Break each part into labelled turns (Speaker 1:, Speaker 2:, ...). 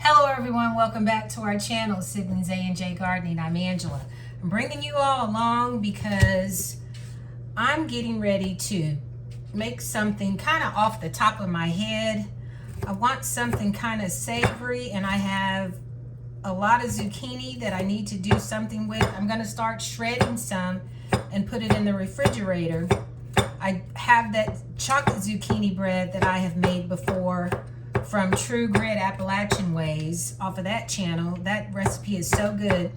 Speaker 1: Hello everyone, welcome back to our channel, Siblings A&J Gardening. I'm Angela. I'm bringing you all along because I'm getting ready to make something kind of off the top of my head. I want something kind of savory, and I have a lot of zucchini that I need to do something with. I'm going to start shredding some and put it in the refrigerator. I have that chocolate zucchini bread that I have made before from True Grit Appalachian Ways off of that channel. That recipe is so good.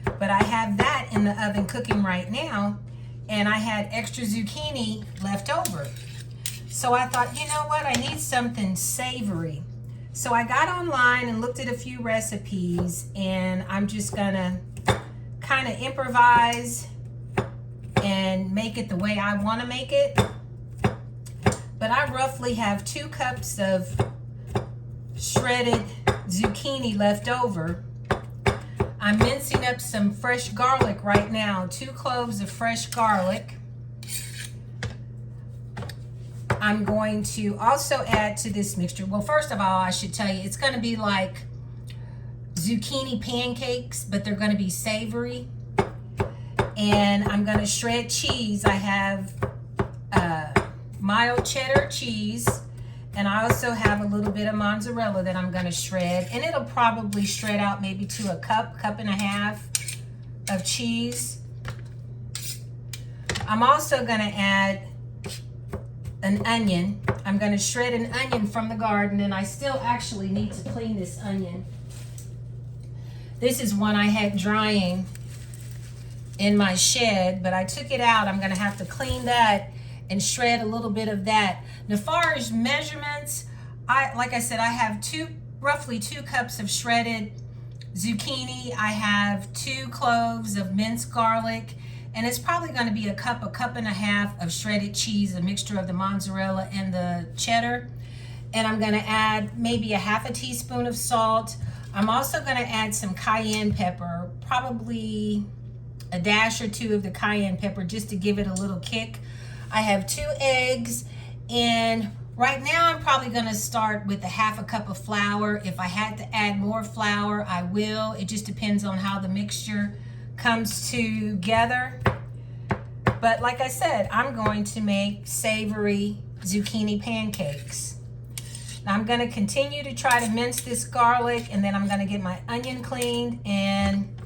Speaker 1: But I have that in the oven cooking right now, and I had extra zucchini left over. So I thought, you know what, I need something savory. So I got online and looked at a few recipes, and I'm just gonna kind of improvise and make it the way I want to make it. But I roughly have 2 cups of shredded zucchini left over. I'm mincing up some fresh garlic right now, 2 cloves of fresh garlic. I'm going to also add to this mixture, well, first of all, I should tell you, it's going to be like zucchini pancakes, but they're going to be savory. And I'm going to shred cheese. I have mild cheddar cheese, and I also have a little bit of mozzarella that I'm going to shred, and it'll probably shred out maybe to a cup and a half of cheese. I'm also going to add an onion. I'm going to shred an onion from the garden, and I still actually need to clean this onion. This is one I had drying in my shed, but I took it out. I'm going to have to clean that and shred a little bit of that. Now, as far as measurements, like I said, I have roughly 2 cups of shredded zucchini. I have 2 cloves of minced garlic, and it's probably going to be a cup and a half of shredded cheese, a mixture of the mozzarella and the cheddar. And I'm going to add maybe a half a teaspoon of salt. I'm also going to add some cayenne pepper, probably a dash or 2 of the cayenne pepper, just to give it a little kick. I have 2 eggs, and right now I'm probably going to start with a half a cup of flour. If I had to add more flour, I will. It just depends on how the mixture comes together. But like I said, I'm going to make savory zucchini pancakes. Now I'm going to continue to try to mince this garlic, and then I'm going to get my onion cleaned, and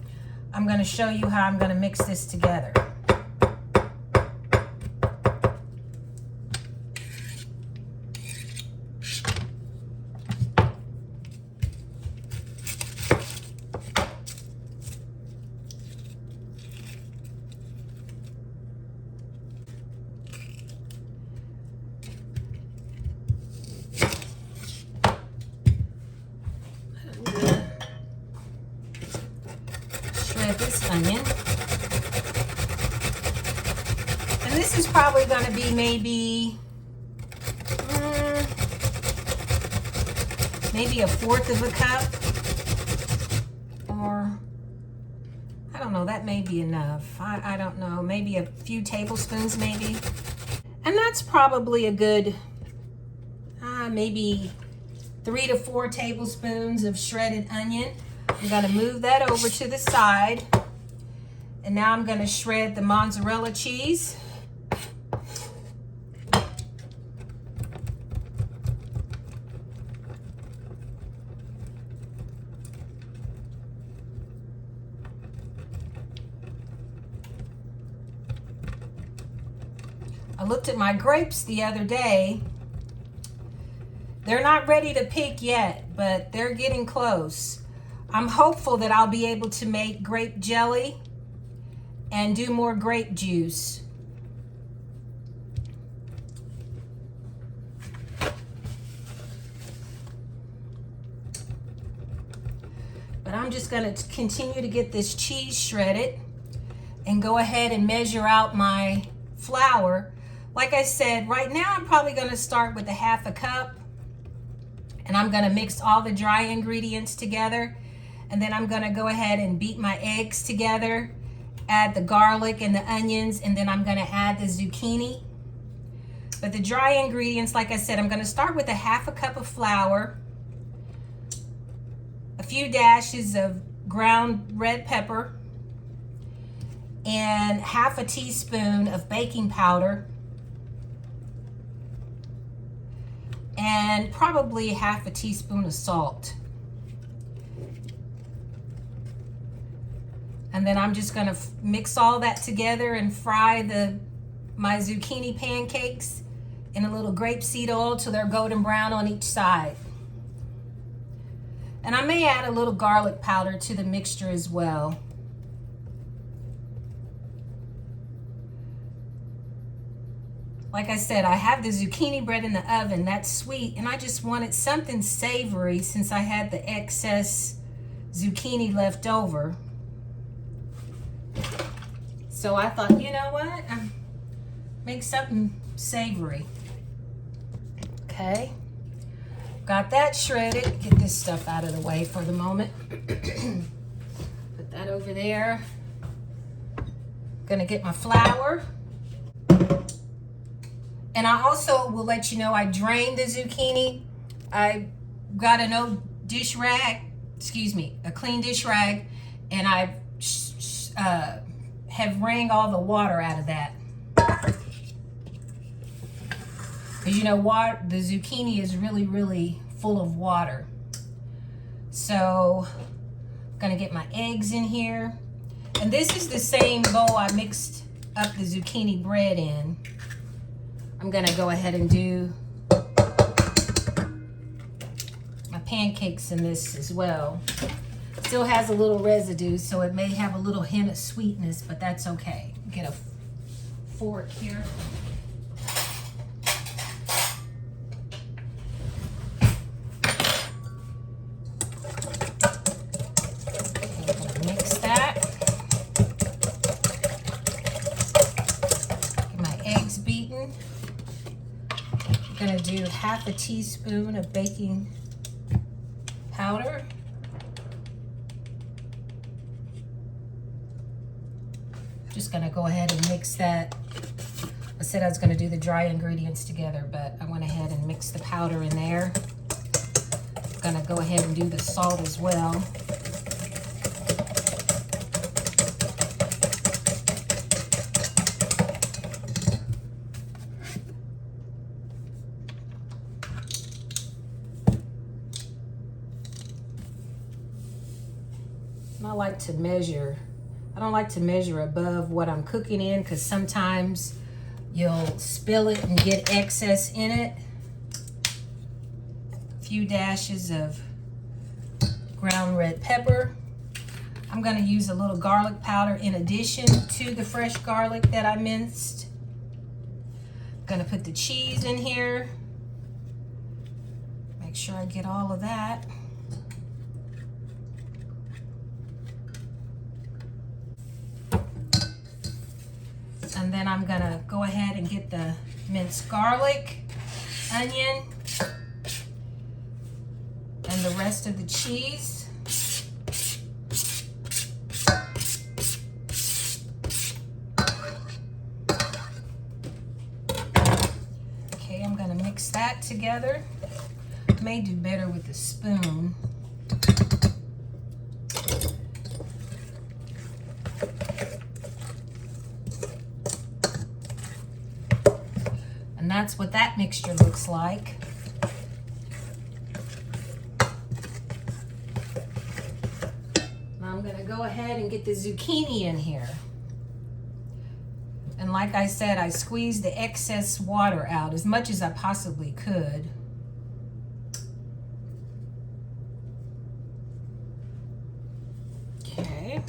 Speaker 1: I'm going to show you how I'm going to mix this together. This onion, and this is probably going to be maybe a 1/4 of a cup, or I don't know, that may be enough. I don't know, maybe a few tablespoons maybe, and that's probably a good maybe 3 to 4 tablespoons of shredded onion. I'm going to move that over to the side, and now I'm going to shred the mozzarella cheese. I looked at my grapes the other day. They're not ready to pick yet, but they're getting close. I'm hopeful that I'll be able to make grape jelly and do more grape juice. But I'm just going to continue to get this cheese shredded and go ahead and measure out my flour. Like I said, right now I'm probably going to start with a half a cup, and I'm going to mix all the dry ingredients together. And then I'm gonna go ahead and beat my eggs together, add the garlic and the onions, and then I'm gonna add the zucchini. But the dry ingredients, like I said, I'm gonna start with a 1/2 cup of flour, a few dashes of ground red pepper, and 1/2 teaspoon of baking powder, and probably 1/2 teaspoon of salt. And then I'm just gonna mix all that together and fry my zucchini pancakes in a little grapeseed oil till they're golden brown on each side. And I may add a little garlic powder to the mixture as well. Like I said, I have the zucchini bread in the oven. That's sweet, and I just wanted something savory since I had the excess zucchini left over. So I thought, you know what? Make something savory. Okay. Got that shredded. Get this stuff out of the way for the moment. Put that over there. Gonna get my flour. And I also will let you know I drained the zucchini. I got an old dish rag, a clean dish rag, and I have wrung all the water out of that. Because you know what, the zucchini is really, really full of water. So I'm gonna get my eggs in here. And this is the same bowl I mixed up the zucchini bread in. I'm gonna go ahead and do my pancakes in this as well. Still has a little residue, so it may have a little hint of sweetness, but that's okay. Get a fork here. Mix that. Get my eggs beaten. I'm gonna do 1/2 teaspoon of baking powder. Just gonna go ahead and mix that. I said I was gonna do the dry ingredients together, but I went ahead and mixed the powder in there. I'm gonna go ahead and do the salt as well. And I like to measure. I don't like to measure above what I'm cooking in because sometimes you'll spill it and get excess in it. A few dashes of ground red pepper. I'm going to use a little garlic powder in addition to the fresh garlic that I minced. I'm going to put the cheese in here. Make sure I get all of that. And then I'm gonna go ahead and get the minced garlic, onion, and the rest of the cheese. Okay, I'm gonna mix that together. May do better with a spoon. And that's what that mixture looks like. Now I'm gonna go ahead and get the zucchini in here. And like I said, I squeezed the excess water out as much as I possibly could. Okay.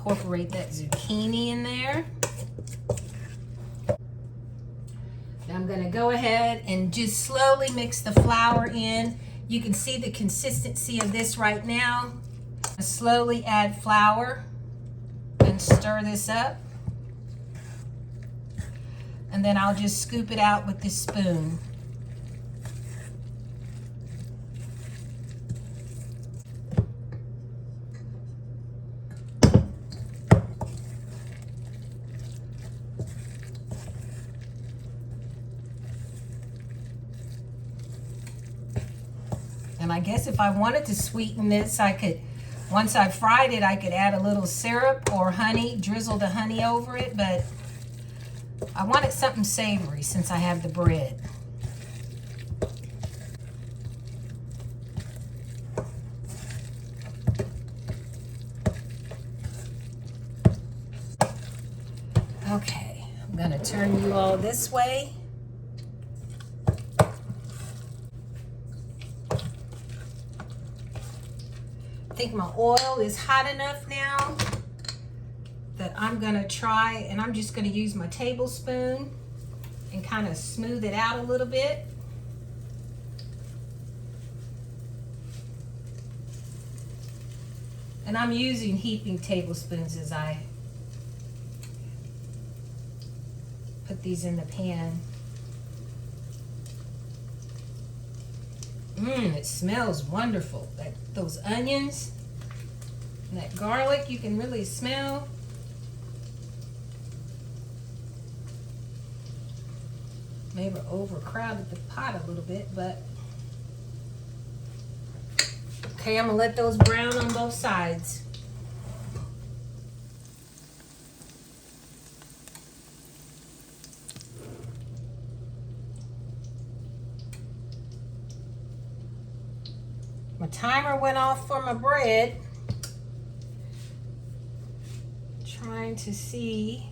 Speaker 1: Incorporate that zucchini in there. Now I'm going to go ahead and just slowly mix the flour in. You can see the consistency of this right now. Slowly add flour and and stir this up. And then I'll just scoop it out with this spoon. And I guess if I wanted to sweeten this, I could, once I fried it, I could add a little syrup or honey, drizzle the honey over it, but I wanted something savory since I have the bread. Okay, I'm gonna turn you all this way. I think my oil is hot enough now that I'm gonna try, and I'm just gonna use my tablespoon and kind of smooth it out a little bit. And I'm using heaping tablespoons as I put these in the pan. It smells wonderful. Those onions and that garlic, you can really smell. Maybe overcrowded the pot a little bit, but okay, I'm gonna let those brown on both sides. My timer went off for my bread. Trying to see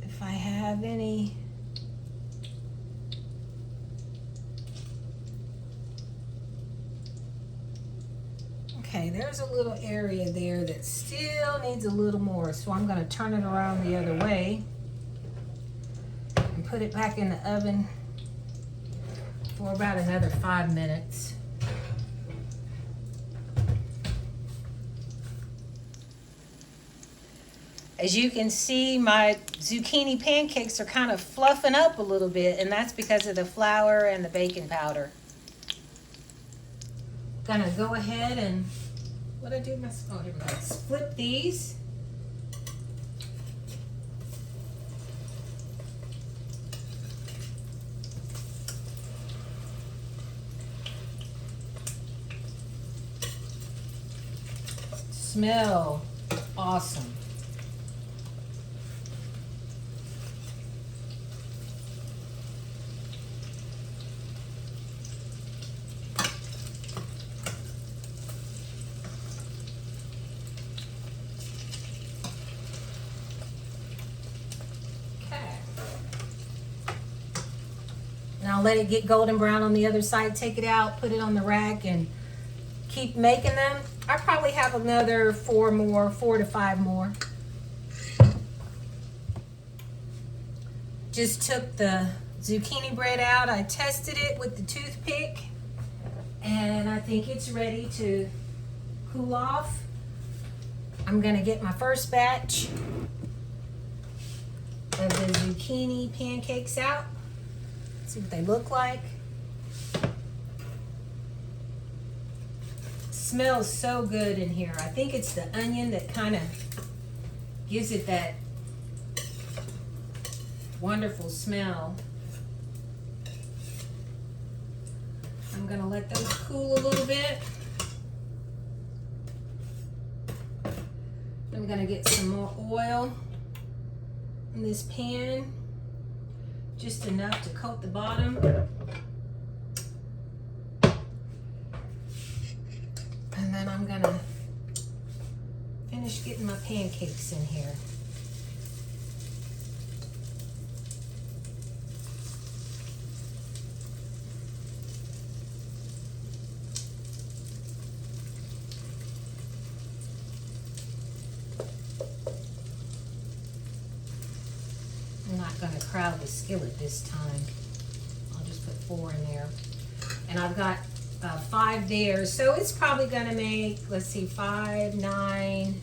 Speaker 1: if I have any. Okay, there's a little area there that still needs a little more, so I'm going to turn it around the other way and put it back in the oven for about another 5 minutes. As you can see, my zucchini pancakes are kind of fluffing up a little bit, and that's because of the flour and the baking powder. Gonna go ahead and, what I do with my, oh, here we go. Split these. Smell awesome. Now let it get golden brown on the other side. Take it out, put it on the rack, and keep making them. I probably have another 4 to 5 more. Just took the zucchini bread out. I tested it with the toothpick, and I think it's ready to cool off. I'm gonna get my first batch of the zucchini pancakes out. See what they look like. Smells so good in here. I think it's the onion that kind of gives it that wonderful smell. I'm gonna let those cool a little bit. I'm gonna get some more oil in this pan. Just enough to coat the bottom. And then I'm gonna finish getting my pancakes in here. I'm not going to crowd the skillet this time. I'll just put 4 in there. And I've got 5 there, so it's probably going to make, let's see, 5, 9,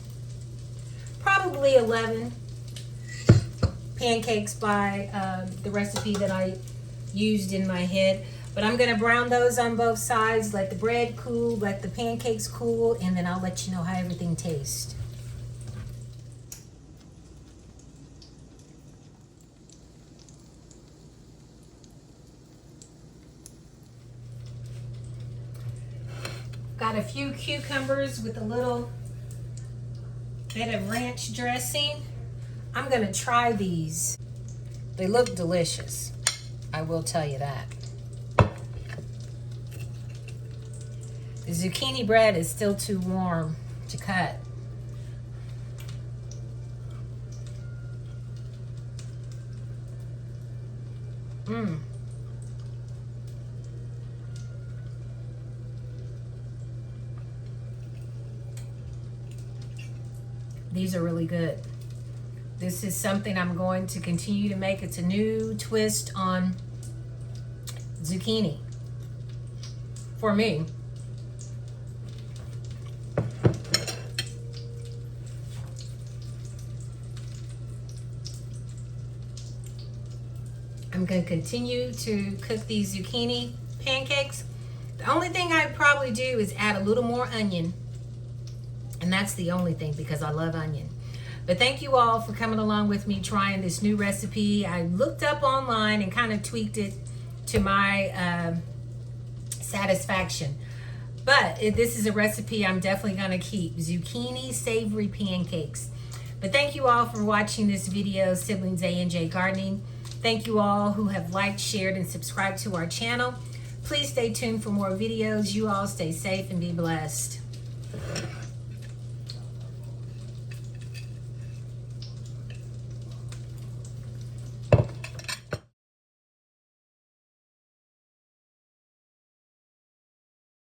Speaker 1: probably 11 pancakes by the recipe that I used in my head. But I'm gonna brown those on both sides, let the bread cool, let the pancakes cool, and then I'll let you know how everything tastes. Got a few cucumbers with a little bit of ranch dressing. I'm gonna try these. They look delicious, I will tell you that. The zucchini bread is still too warm to cut. These are really good. This is something I'm going to continue to make. It's a new twist on zucchini for me. I'm going to continue to cook these zucchini pancakes. The only thing I'd probably do is add a little more onion. And that's the only thing, because I love onion. But thank you all for coming along with me trying this new recipe. I looked up online and kind of tweaked it to my satisfaction. But this is a recipe I'm definitely going to keep. Zucchini savory pancakes. But thank you all for watching this video, Siblings A&J Gardening. Thank you all who have liked, shared, and subscribed to our channel. Please stay tuned for more videos. You all stay safe and be blessed.